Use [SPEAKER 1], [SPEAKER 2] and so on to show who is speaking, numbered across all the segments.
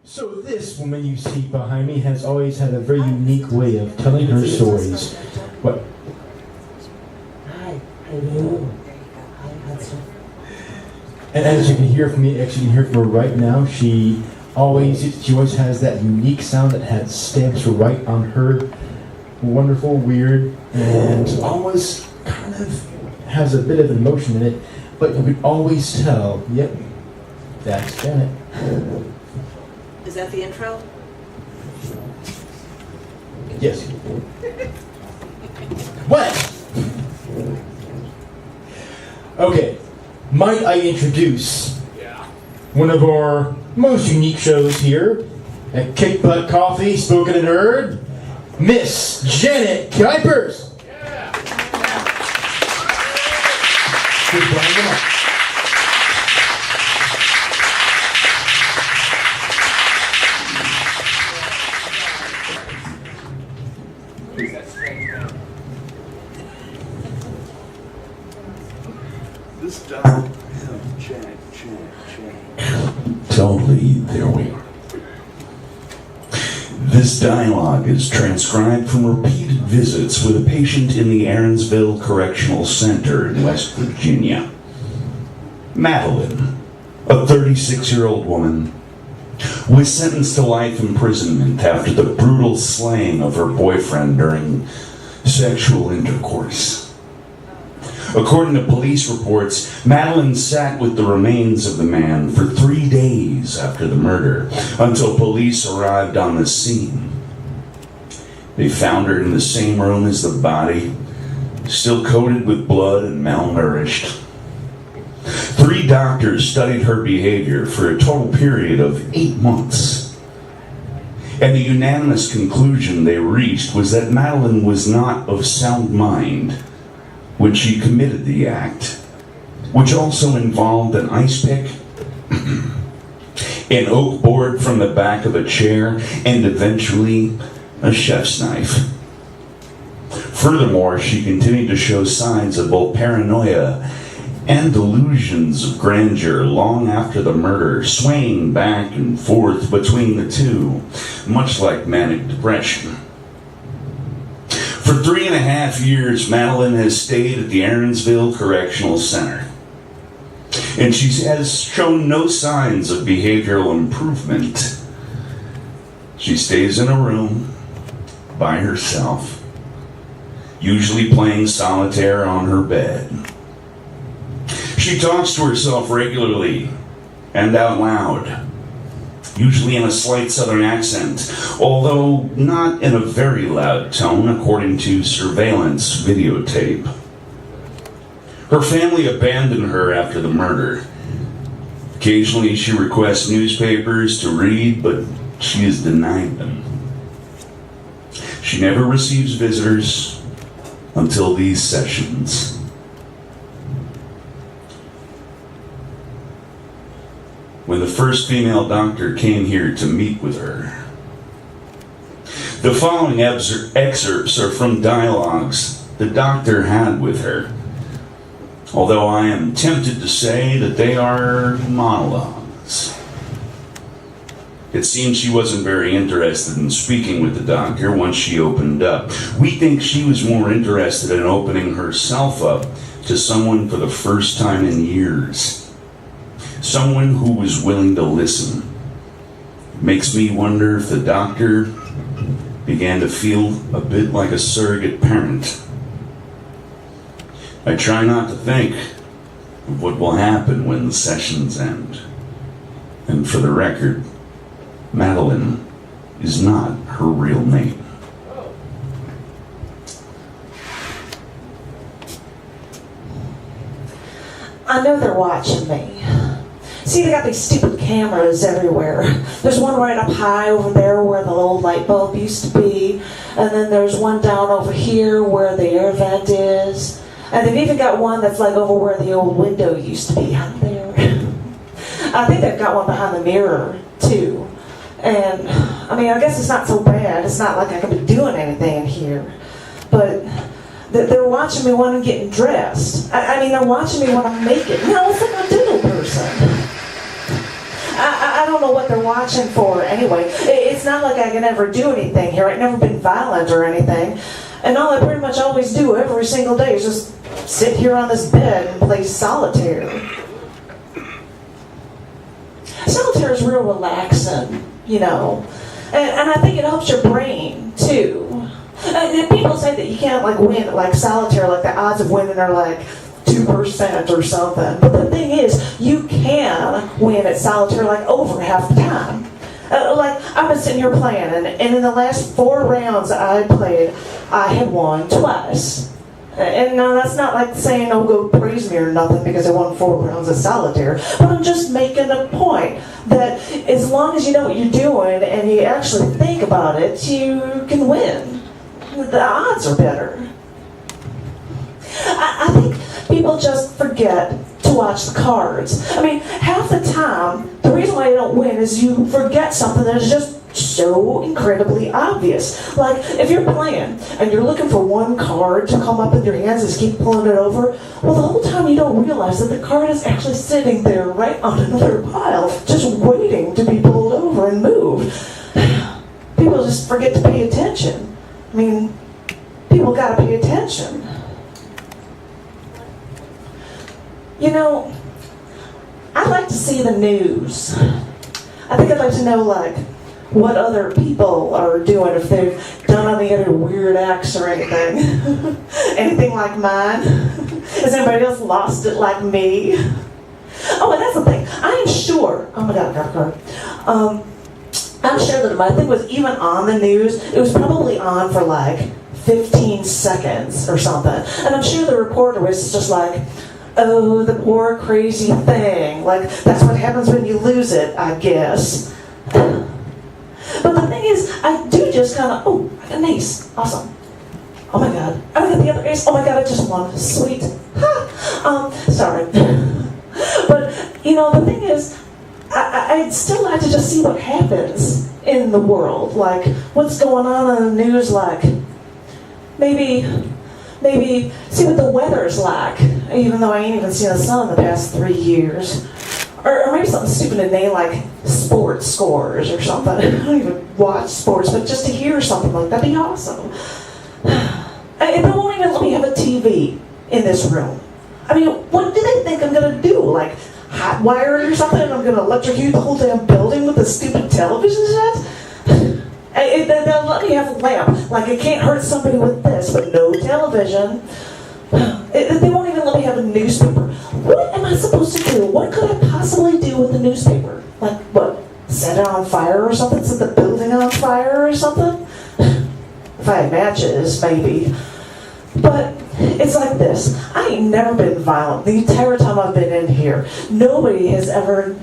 [SPEAKER 1] So this woman you see behind me has always had a very unique way of telling her stories. What?
[SPEAKER 2] Hi, how are you?
[SPEAKER 1] And as you can hear from me, actually you can hear from her right now, she always has that unique sound that has stamps right on her. Wonderful, weird, and always kind of has a bit of emotion in it, but you can always tell, yep, that's Janet.
[SPEAKER 3] Is that the intro?
[SPEAKER 1] Yes. What? Okay, might I introduce one of our most unique shows here at Kick Butt Coffee, Spoken and Heard, Miss Janet Kuypers. With Brian LaMont.
[SPEAKER 4] This dial, check. Totally, there we are. This dialogue is transcribed from repeated visits with a patient in the Aaronsville Correctional Center in West Virginia. Madeline, a 36-year-old woman, was sentenced to life imprisonment after the brutal slaying of her boyfriend during sexual intercourse. According to police reports, Madeline sat with the remains of the man for 3 days after the murder, until police arrived on the scene. They found her in the same room as the body, still coated with blood and malnourished. 3 doctors studied her behavior for a total period of 8 months. And the unanimous conclusion they reached was that Madeline was not of sound mind when she committed the act, which also involved an ice pick, an oak board from the back of a chair, and eventually a chef's knife. Furthermore, she continued to show signs of both paranoia and delusions of grandeur long after the murder, swaying back and forth between the two, much like manic depression. For 3.5 years, Madeline has stayed at the Aaronsville Correctional Center. And she has shown no signs of behavioral improvement. She stays in a room by herself, usually playing solitaire on her bed. She talks to herself regularly and out loud, usually in a slight southern accent, although not in a very loud tone, according to surveillance videotape. Her family abandoned her after the murder. Occasionally she requests newspapers to read, but she is denied them. She never receives visitors until these sessions. When the first female doctor came here to meet with her. The following excerpts are from dialogues the doctor had with her, although I am tempted to say that they are monologues. It seems she wasn't very interested in speaking with the doctor once she opened up. We think she was more interested in opening herself up to someone for the first time in years. Someone who was willing to listen. Makes me wonder if the doctor began to feel a bit like a surrogate parent. I try not to think of what will happen when the sessions end. And for the record, Madeline is not her real name.
[SPEAKER 2] I know they're watching me. See, they got these stupid cameras everywhere. There's one right up high over there where the old light bulb used to be. And then there's one down over here where the air vent is. And they've even got one that's like over where the old window used to be out there. I think they've got one behind the mirror, too. And, I mean, I guess it's not so bad. It's not like I could be doing anything in here. But they're watching me when I'm getting dressed. I mean, they're watching me when I'm naked. You know, it's like a doodle person. I don't don't know what they're watching for anyway. It's not like I can ever do anything here. I've never been violent or anything. And all I pretty much always do every single day is just sit here on this bed and play solitaire. Solitaire is real relaxing, you know. And I think it helps your brain, too. And people say that you can't, like, win at, like, solitaire, like, the odds of winning are, like, 2% or something. But the thing is, you can win at solitaire, like, over half the time. Like, I've been sitting here playing, and in the last 4 rounds I played, I had won twice. And now that's not like saying, oh, go praise me or nothing because I won 4 rounds of solitaire. But I'm just making a point that as long as you know what you're doing and you actually think about it, you can win. The odds are better. I think people just forget to watch the cards. I mean, half the time, the reason why you don't win is you forget something that is just so incredibly obvious. Like, if you're playing and you're looking for one card to come up in your hands and just keep pulling it over, well, the whole time you don't realize that the card is actually sitting there right on another pile, just waiting to be pulled over and moved. People just forget to pay attention. I mean, people gotta pay attention. You know, I'd like to see the news. I think I'd like to know, like, what other people are doing, if they've done any other weird acts or anything. Anything like mine? Has anybody else lost it like me? Oh, and that's the thing. I am sure, oh my God, I got a card. I'm sure that if my thing was even on the news, it was probably on for like 15 seconds or something. And I'm sure the reporter was just like, oh, the poor crazy thing. Like, that's what happens when you lose it, I guess. But the thing is, I do just kind of, oh, I got an ace. Awesome. Oh my God. I got the other ace. Oh my God, I just won. Sweet. Ha! Sorry. But, you know, the thing is, I'd still like to just see what happens in the world. Like, what's going on in the news, like, maybe see what the weather's like, even though I ain't even seen the sun in the past 3 years. Or maybe something stupid to name, like sports scores or something. I don't even watch sports, but just to hear something like that'd be awesome. And they won't even let me have a TV in this room. I mean, what do they think I'm gonna do? Like, hot wire it or something, and I'm gonna electrocute the whole damn building with a stupid television set? They'll let me have a lamp. Like, it can't hurt somebody with this, but no television. They won't even let me have a newspaper. What am I supposed to do? What could I possibly do with a newspaper? Like, what? Set it on fire or something? Set the building on fire or something? If I had matches, maybe. But it's like this. I ain't never been violent the entire time I've been in here. Nobody has ever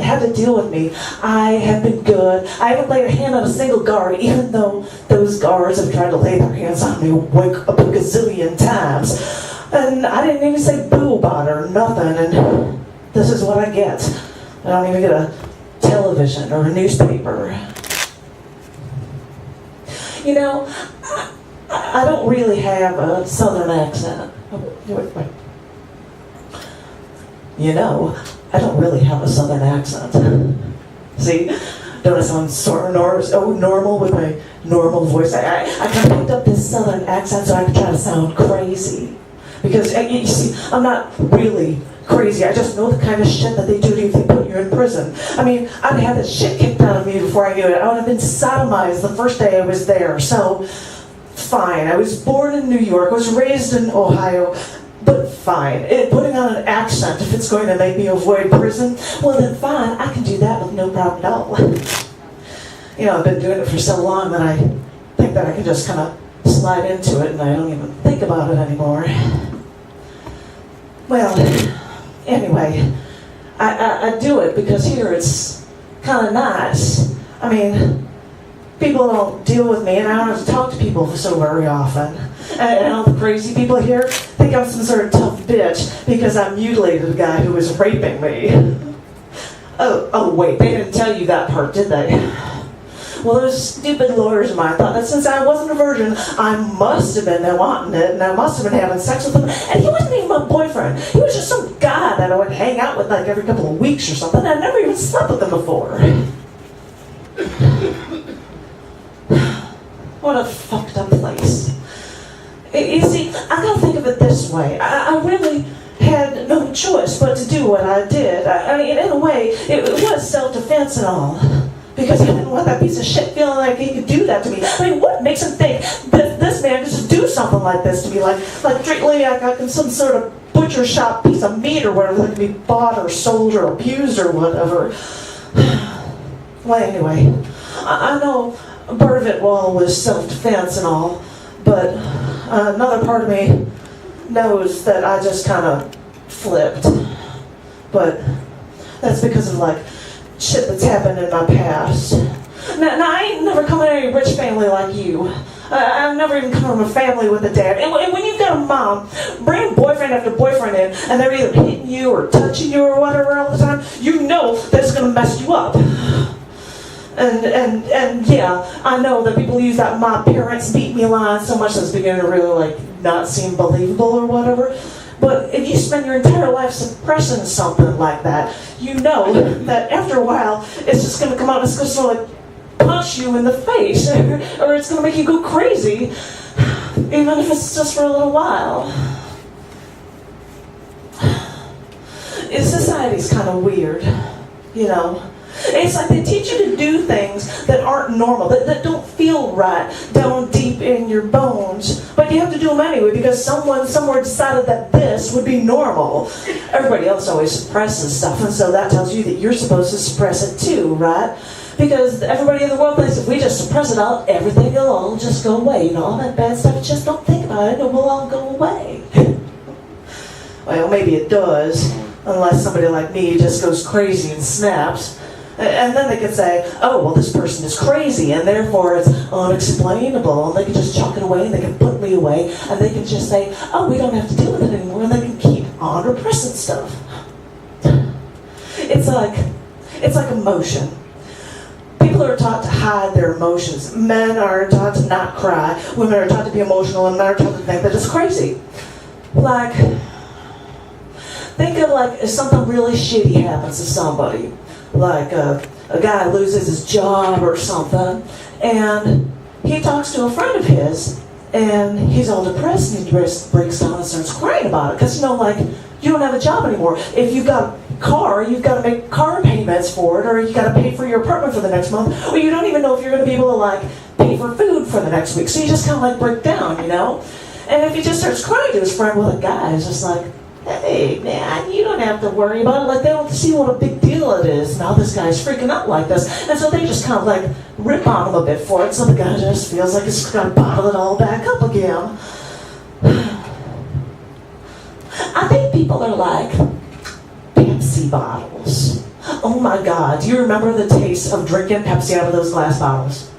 [SPEAKER 2] had to deal with me. I have been good. I haven't laid a hand on a single guard, even though those guards have tried to lay their hands on me like a gazillion times. And I didn't even say boo about it or nothing, and this is what I get. I don't even get a television or a newspaper. You know, I don't really have a southern accent. Wait. You know, I don't really have a southern accent. See, don't I sound sort of normal with my normal voice? I kind of picked up this southern accent so I could try to sound crazy. Because, you see, I'm not really crazy. I just know the kind of shit that they do to you if they put you in prison. I mean, I'd had the shit kicked out of me before I knew it. I would have been sodomized the first day I was there. So, fine. I was born in New York. I was raised in Ohio. But fine. Putting on an accent, if it's going to make me avoid prison, well then fine. I can do that with no problem at all. You know, I've been doing it for so long that I think that I can just kind of slide into it and I don't even think about it anymore. Well, anyway, I do it because here it's kind of nice. I mean, people don't deal with me and I don't have to talk to people so very often. And all the crazy people here think I'm some sort of tough bitch because I mutilated a guy who was raping me. Oh wait, they didn't tell you that part, did they? Well, those stupid lawyers of mine thought that since I wasn't a virgin, I must have been wanting it, and I must have been having sex with him. And he wasn't even my boyfriend. He was just some guy that I would hang out with like every couple of weeks or something. I'd never even slept with him before. What a fucked up place. You see, I gotta think of it this way. I really had no choice but to do what I did. I mean, in a way, it was self-defense and all. Because I didn't want that piece of shit feeling like he could do that to me. I mean, what makes him think that this man could just do something like this to me? Like treat me like I'm some sort of butcher shop piece of meat or whatever that can be bought or sold or abused or whatever. Well, anyway, I know part of it was self-defense and all, but another part of me knows that I just kind of flipped. But that's because of like shit that's happened in my past. Now I ain't never come from any rich family like you. I've never even come from a family with a dad. And when you've got a mom, bring boyfriend after boyfriend in, and they're either hitting you or touching you or whatever all the time, you know that it's going to mess you up. And yeah, I know that people use that my parents beat me line so much that it's beginning to really like not seem believable or whatever. But if you spend your entire life suppressing something like that, you know that after a while it's just going to come out and it's going to sort of punch you in the face, or it's going to make you go crazy, even if it's just for a little while. Society's kind of weird, you know. It's like they teach you to do things that aren't normal, that don't feel right down deep in your bones. But you have to do them anyway because someone somewhere decided that this would be normal. Everybody else always suppresses stuff, and so that tells you that you're supposed to suppress it too, right? Because everybody in the world thinks if we just suppress it all, everything will all just go away. You know, all that bad stuff, just don't think about it, and it will all go away. Well, maybe it does, unless somebody like me just goes crazy and snaps. And then they could say, oh, well, this person is crazy, and therefore it's unexplainable, and they can just chuck it away, and they can put me away, and they can just say, oh, we don't have to deal with it anymore, and they can keep on repressing stuff. It's like emotion. People are taught to hide their emotions. Men are taught to not cry. Women are taught to be emotional, and men are taught to think that it's crazy. Like, think of like if something really shitty happens to somebody. Like a guy loses his job or something, and he talks to a friend of his, and he's all depressed, and he breaks down and starts crying about it, because, you know, like, you don't have a job anymore. If you've got a car, you've got to make car payments for it, or you've got to pay for your apartment for the next month, or you don't even know if you're going to be able to, like, pay for food for the next week, so you just kind of, like, break down, you know? And if he just starts crying to his friend, well, the guy is just like, hey, man, you don't have to worry about it. Like, they don't see what a big deal it is. Now this guy's freaking out like this. And so they just kind of, like, rip on him a bit for it, so the guy just feels like he's got to bottle it all back up again. I think people are like Pepsi bottles. Oh, my God. Do you remember the taste of drinking Pepsi out of those glass bottles?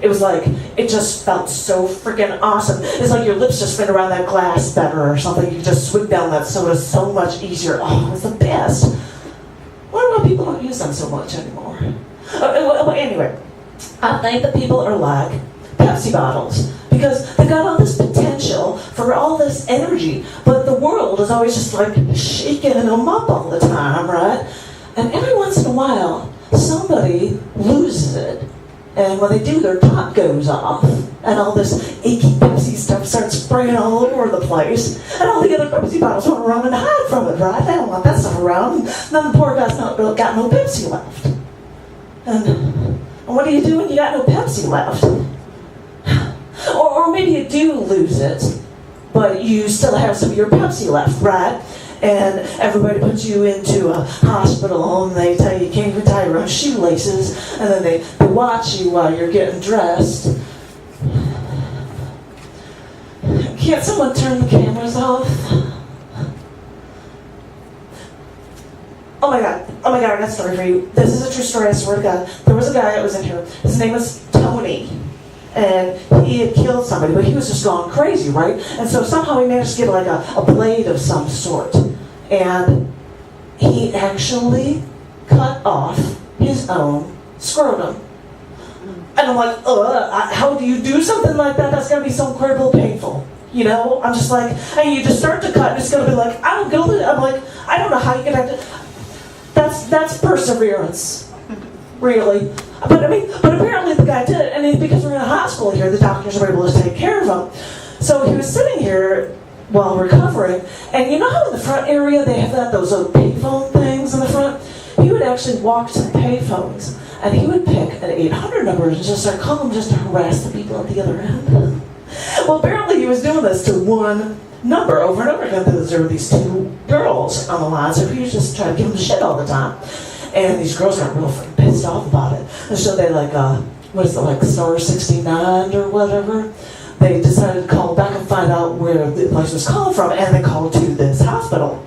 [SPEAKER 2] It was like, it just felt so freaking awesome. It's like your lips just fit around that glass better or something. You just swig down that soda so much easier. Oh, it's the best. I wonder why people don't use them so much anymore. Well, anyway, I think that people are like Pepsi bottles because they've got all this potential for all this energy, but the world is always just like shaking them up all the time, right? And every once in a while, somebody loses it. And when they do, their top goes off. And all this achy Pepsi stuff starts spraying all over the place. And all the other Pepsi bottles want to run and hide from it, right? They don't want that stuff around. And then the poor guy's not got no Pepsi left. And what do you do when you got no Pepsi left? Or maybe you do lose it, but you still have some of your Pepsi left, right? And everybody puts you into a hospital, and they tell you can't even tie your own shoelaces, and then they watch you while you're getting dressed. Can't someone turn the cameras off? Oh my God, I got a story for you. This is a true story, I swear to God. There was a guy that was in here. His name was Tony. And he had killed somebody, but he was just going crazy, right? And so somehow he managed to get like a blade of some sort. And he actually cut off his own scrotum. And I'm like, how do you do something like that? That's gonna be so incredibly painful. You know, I'm just like, and you just start to cut, and it's gonna be like, I don't go there. I'm like, I don't know how you can have to. That's perseverance, really. But apparently the guy did it, and because we're in a hospital here, the doctors were able to take care of him. So he was sitting here while recovering, and you know how in the front area they have those payphone things in the front? He would actually walk to the payphones, and he would pick an 800 number and just start calling them just to harass the people at the other end. Well, apparently he was doing this to one number over and over again because there were these two girls on the line, so he was just trying to give them shit all the time. And these girls got real freaking pissed off about it. And so they star 69 or whatever, they decided to call back and find out where the place was calling from, and they called to this hospital.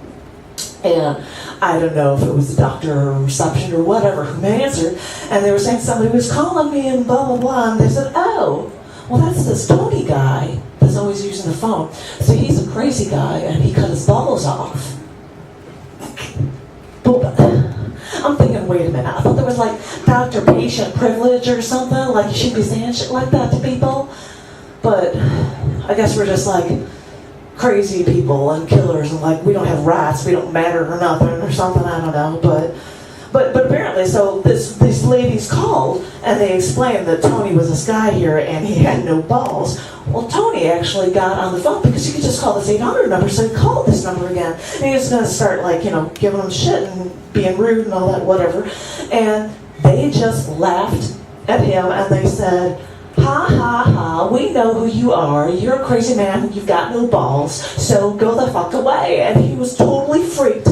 [SPEAKER 2] And I don't know if it was the doctor or reception or whatever who answered, and they were saying somebody was calling me and blah, blah, blah, and they said, oh, well, that's this Tony guy that's always using the phone. So he's a crazy guy, and he cut his balls off. But I'm thinking, wait a minute, I thought there was like doctor-patient privilege or something, like you should be saying shit like that to people. But I guess we're just like crazy people and killers, and like we don't have rights, we don't matter or nothing or something, I don't know. But apparently, so these ladies called and they explained that Tony was this guy here and he had no balls. Well, Tony actually got on the phone because you could just call this 800 number, so he called this number again. And he was going to start giving them shit and being rude and all that, whatever. And they just laughed at him and they said, ha ha ha, we know who you are. You're a crazy man, you've got no balls, so go the fuck away. And he was totally freaked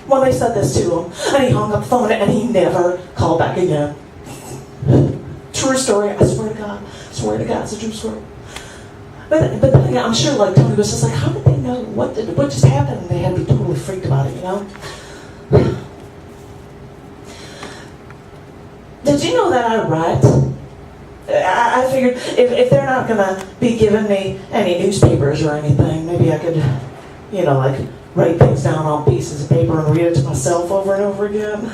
[SPEAKER 2] when they said this to him. And he hung up the phone and he never called back again. True story, I swear to God. Swear to God, it's a true story. But then again, I'm sure Tony was just like, how did they know? What just happened? And they had to be totally freaked about it, you know? Did you know that I write? I figured if they're not going to be giving me any newspapers or anything, maybe I could, write things down on pieces of paper and read it to myself over and over again.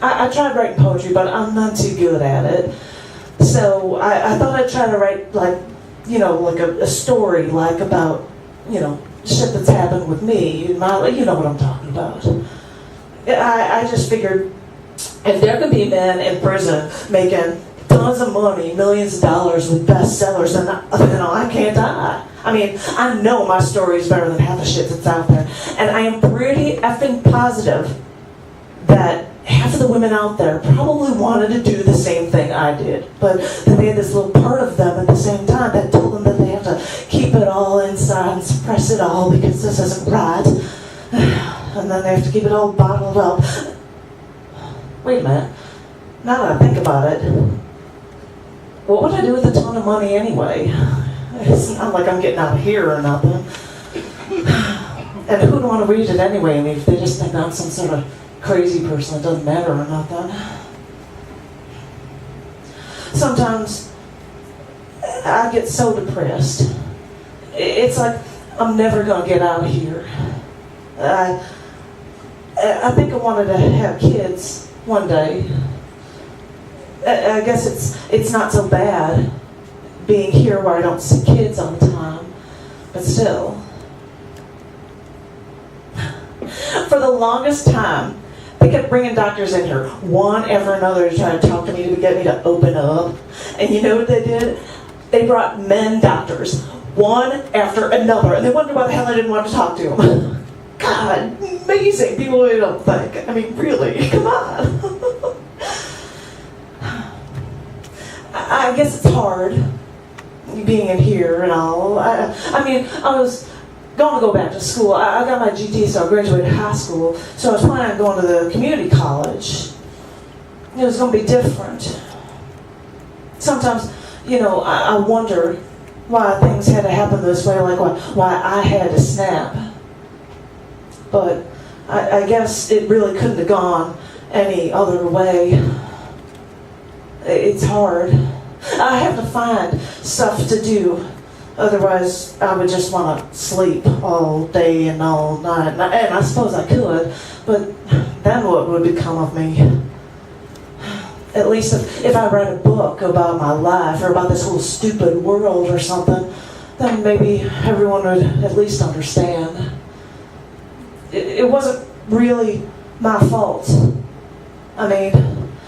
[SPEAKER 2] I tried writing poetry, but I'm not too good at it. So I thought I'd try to write a story about, shit that's happened with me. You know what I'm talking about. I just figured if there could be men in prison making tons of money, millions of dollars with bestsellers, then I can't die. I mean, I know my story is better than half the shit that's out there. And I am pretty effing positive that half of the women out there probably wanted to do the same thing I did. But they had this little part of them at the same time that told them that they have to keep it all inside and suppress it all because this isn't right. And then they have to keep it all bottled up. Wait a minute. Now that I think about it, what would I do with a ton of money anyway? It's not like I'm getting out of here or nothing. And who'd want to read it anyway? I mean, if they just think I'm some sort of crazy person, it doesn't matter or nothing. Sometimes I get so depressed. It's like I'm never going to get out of here. I think I wanted to have kids one day. I guess it's not so bad being here where I don't see kids all the time, but still. For the longest time, they kept bringing doctors in here, one after another, to try to talk to me to get me to open up. And you know what they did? They brought men doctors, one after another, and they wondered why the hell I didn't want to talk to them. God, amazing people who don't think. I mean, really, come on. I guess it's hard being in here and all. I was going to go back to school. I got my GT, so I graduated high school. So I was planning on going to the community college. It was going to be different. Sometimes, I wonder why things had to happen this way, like why I had to snap. But I guess it really couldn't have gone any other way. It's hard. I have to find stuff to do. Otherwise, I would just want to sleep all day and all night. And I suppose I could, but then what would become of me? At least if I read a book about my life or about this whole stupid world or something, then maybe everyone would at least understand. It wasn't really my fault. I mean,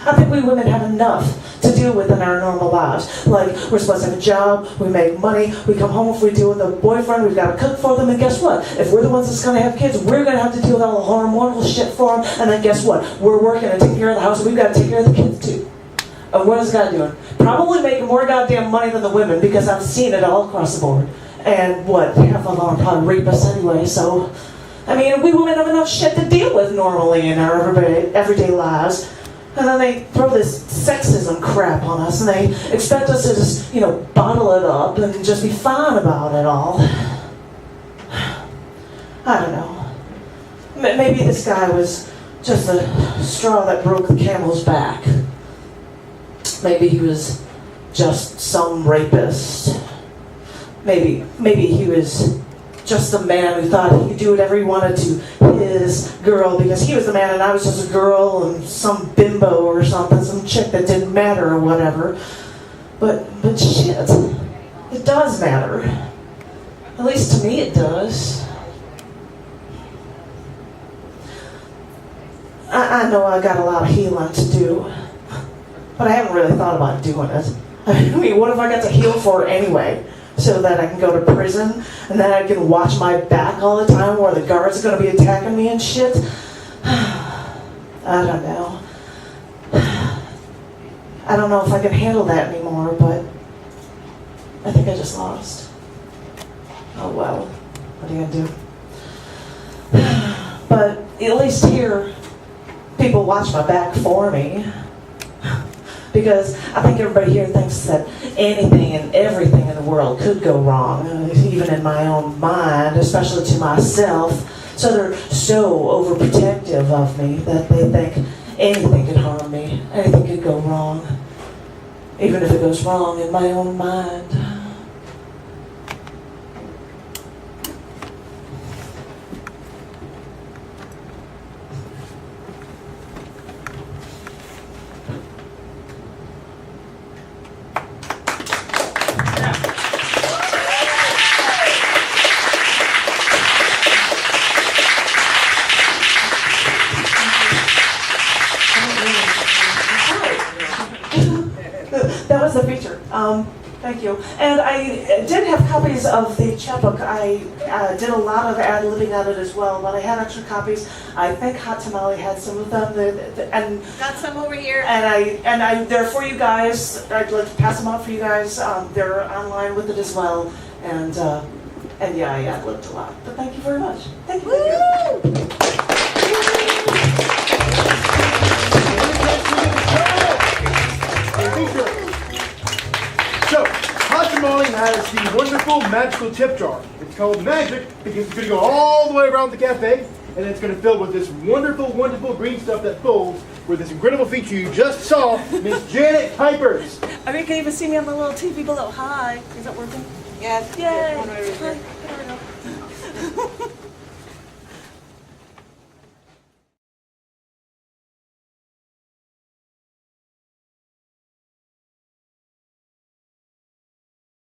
[SPEAKER 2] I think we women have enough to deal with in our normal lives. Like, we're supposed to have a job, we make money, we come home if we deal with a boyfriend, we've got to cook for them, and guess what? If we're the ones that's going to have kids, we're going to have to deal with all the hormonal shit for them, and then guess what? We're working and taking care of the house, and we've got to take care of the kids too. And what is God doing? Probably making more goddamn money than the women, because I've seen it all across the board. And what, half of them are probably rapists anyway, so... I mean, we women have enough shit to deal with normally in our everyday lives. And then they throw this sexism crap on us, and they expect us to just, bottle it up and just be fine about it all. I don't know. Maybe this guy was just a straw that broke the camel's back. Maybe he was just some rapist. Maybe he was just a man who thought he could do whatever he wanted to his girl because he was the man and I was just a girl and some bimbo or something, some chick that didn't matter or whatever. But shit, it does matter. At least to me it does. I know I got a lot of healing to do, but I haven't really thought about doing it. I mean, what if I got to heal for it anyway? So that I can go to prison, and then I can watch my back all the time where the guards are going to be attacking me and shit. I don't know. I don't know if I can handle that anymore, but I think I just lost. Oh well, what are you going to do? But at least here, people watch my back for me. Because I think everybody here thinks that anything and everything in the world could go wrong, even in my own mind, especially to myself. So they're so overprotective of me that they think anything could harm me, anything could go wrong, even if it goes wrong in my own mind. That was the feature. Thank you. And I did have copies of the chapbook. I did a lot of ad-libbing on it as well, but I had extra copies. I think Hot Tamale had some of them. And
[SPEAKER 3] got some over here.
[SPEAKER 2] And they're for you guys. I'd like to pass them out for you guys. They're online with it as well. And yeah, I ad-libbed a lot. But thank you very much. Thank you.
[SPEAKER 3] Woo!
[SPEAKER 5] So, Hot Tamale has the wonderful magical tip jar. It's called Magic because it's going to go all the way around the cafe, and it's going to fill with this wonderful, wonderful green stuff that folds with this incredible feature you just saw, Miss Janet Kuypers.
[SPEAKER 6] I mean, you can even see me on the little TV below. Hi. Is that working?
[SPEAKER 3] Yes.
[SPEAKER 6] Yay.
[SPEAKER 3] One over here.
[SPEAKER 6] Hi.